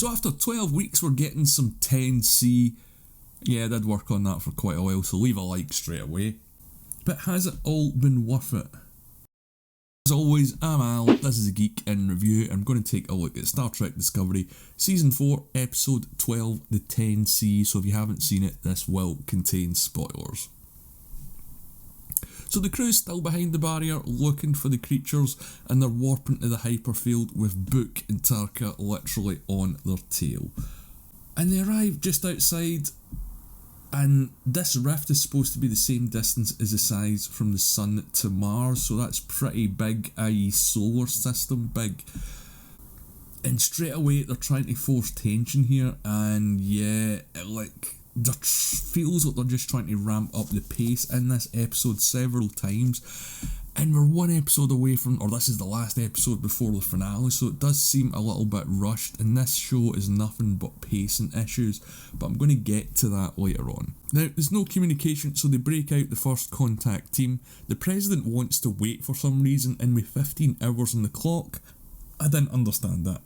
So after 12 weeks we're getting some 10C. Yeah, I did work on that for quite a while, so leave a like straight away. But has it all been worth it? As always, I'm Al, this is a Geek in Review, and I'm going to take a look at Star Trek Discovery Season 4, Episode 12, the 10C, so if you haven't seen it, this will contain spoilers. So the crew's still behind the barrier, looking for the creatures, and they're warping to the hyperfield with Book and Tarka literally on their tail. And they arrive just outside, and this rift is supposed to be the same distance as the size from the Sun to Mars, so that's pretty big, i.e. solar system big. And straight away they're trying to force tension here, and yeah, there feels like they're just trying to ramp up the pace in this episode several times, and we're one episode away from, or this is the last episode before the finale, so it does seem a little bit rushed, and this show is nothing but pacing issues, but I'm going to get to that later on. Now, there's no communication, so they break out the first contact team. The president wants to wait for some reason, and with 15 hours on the clock, I didn't understand that.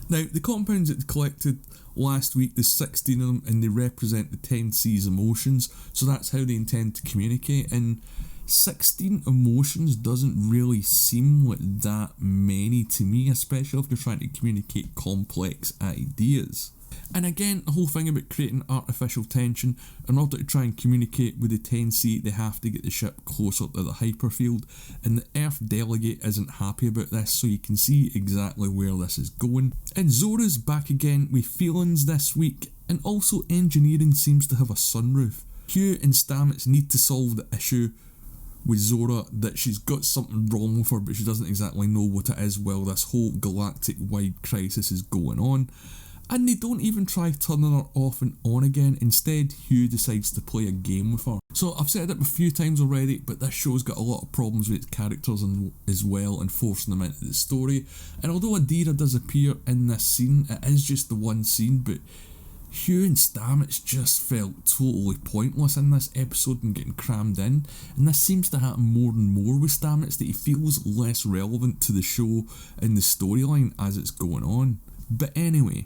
Now, the compounds that they collected last week, there's 16 of them, and they represent the 10C's emotions, so that's how they intend to communicate, and 16 emotions doesn't really seem like that many to me, especially if you're trying to communicate complex ideas. And again, the whole thing about creating artificial tension, in order to try and communicate with the 10C, they have to get the ship closer to the hyperfield, and the Earth delegate isn't happy about this, so you can see exactly where this is going. And Zora's back again with feelings this week, and also engineering seems to have a sunroof. Hugh and Stamets need to solve the issue with Zora, that she's got something wrong with her, but she doesn't exactly know what it is while this whole galactic-wide crisis is going on. And they don't even try turning her off and on again. Instead, Hugh decides to play a game with her. So I've said it a few times already, but this show's got a lot of problems with its characters as well, and forcing them into the story. And although Adira does appear in this scene, it is just the one scene, but Hugh and Stamets just felt totally pointless in this episode and getting crammed in, and this seems to happen more and more with Stamets, that he feels less relevant to the show and the storyline as it's going on. But anyway,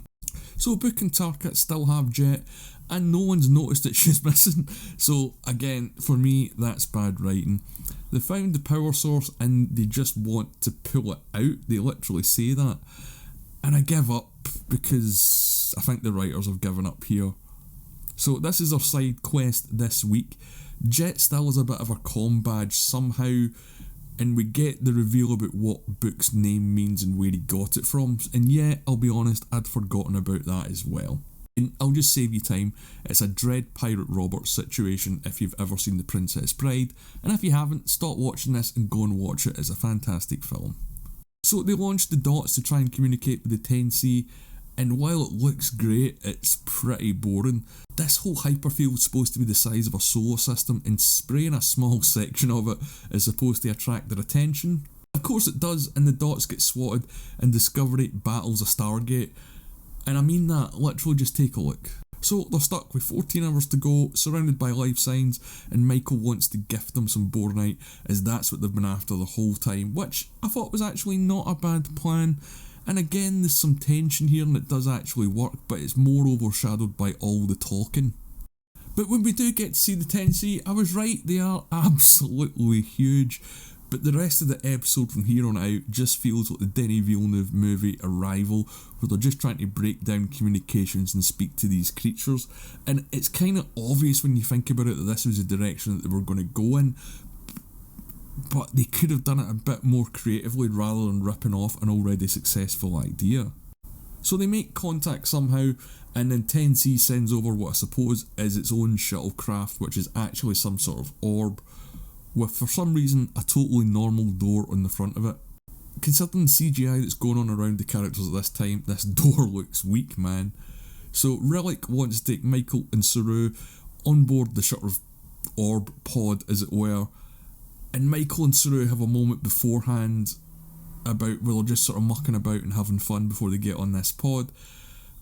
so Book and Tarka still have Jet, and no one's noticed that she's missing, so again, for me, that's bad writing. They found the power source and they just want to pull it out, they literally say that, and I give up because I think the writers have given up here. So this is our side quest this week. Jet still has a bit of a comm badge somehow, and we get the reveal about what Book's name means and where he got it from, and yeah, I'll be honest, I'd forgotten about that as well. And I'll just save you time, it's a Dread Pirate Roberts situation if you've ever seen The Princess Bride, and if you haven't, stop watching this and go and watch it, it's a fantastic film. So they launched the dots to try and communicate with the 10C, and while it looks great, it's pretty boring. This whole hyperfield's supposed to be the size of a solar system, and spraying a small section of it is supposed to attract their attention. Of course it does, and the dots get swatted, and Discovery battles a Stargate. And I mean that, literally just take a look. So they're stuck with 14 hours to go, surrounded by life signs, and Michael wants to gift them some boronite, as that's what they've been after the whole time, which I thought was actually not a bad plan. And again, there's some tension here and it does actually work, but it's more overshadowed by all the talking. But when we do get to see the 10C, I was right, they are absolutely huge. But the rest of the episode from here on out just feels like the Denis Villeneuve movie Arrival, where they're just trying to break down communications and speak to these creatures. And it's kind of obvious when you think about it that this was the direction that they were going to go in, but they could have done it a bit more creatively rather than ripping off an already successful idea. So they make contact somehow, and then 10C sends over what I suppose is its own shuttlecraft, which is actually some sort of orb, with for some reason a totally normal door on the front of it. Considering the CGI that's going on around the characters at this time, this door looks weak, man. So Relic wants to take Michael and Saru on board the sort of orb pod, as it were, and Michael and Saru have a moment beforehand about where they're just sort of mucking about and having fun before they get on this pod.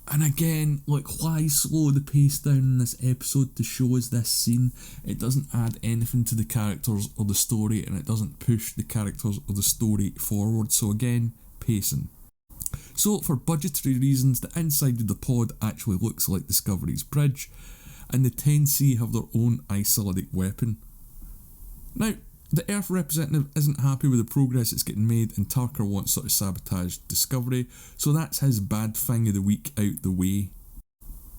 And again, like, why slow the pace down in this episode to show us this scene? It doesn't add anything to the characters or the story, and it doesn't push the characters or the story forward. So again, pacing. So for budgetary reasons, the inside of the pod actually looks like Discovery's bridge, and the 10C have their own isolated weapon. Now, the Earth representative isn't happy with the progress it's getting made, and Tarks wants to sabotage Discovery, so that's his bad thing of the week out the way.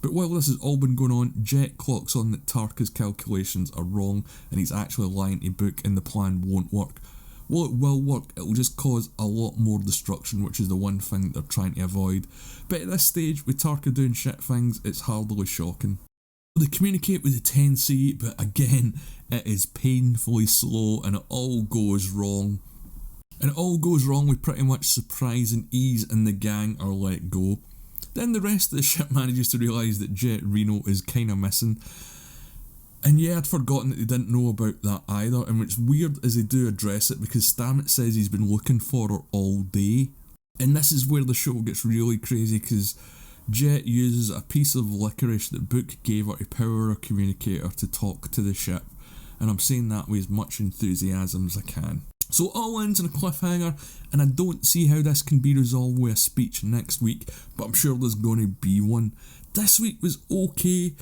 But while this has all been going on, Jet clocks on that Tarks' calculations are wrong and he's actually lying to Book and the plan won't work. Well, it will work, it'll just cause a lot more destruction, which is the one thing they're trying to avoid. But at this stage, with Tarks doing shit things, it's hardly shocking. They communicate with the 10C, but again, it is painfully slow and it all goes wrong. And it all goes wrong with pretty much surprise and ease, and the gang are let go. Then the rest of the ship manages to realise that Jet Reno is kinda missing. And yeah, I'd forgotten that they didn't know about that either, and what's weird is they do address it because Stamets says he's been looking for her all day. And this is where the show gets really crazy, because Jet uses a piece of licorice that Book gave her to power her communicator to talk to the ship, and I'm saying that with as much enthusiasm as I can. So it all ends in a cliffhanger, and I don't see how this can be resolved with a speech next week, but I'm sure there's going to be one. This week was okay.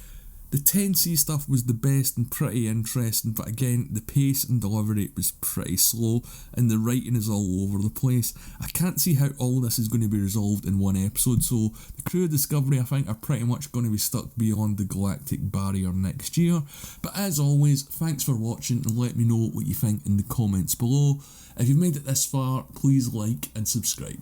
The 10C stuff was the best and pretty interesting, but again, the pace and delivery was pretty slow, and the writing is all over the place. I can't see how all this is going to be resolved in one episode, so the crew of Discovery, I think, are pretty much going to be stuck beyond the galactic barrier next year. But as always, thanks for watching, and let me know what you think in the comments below. If you've made it this far, please like and subscribe.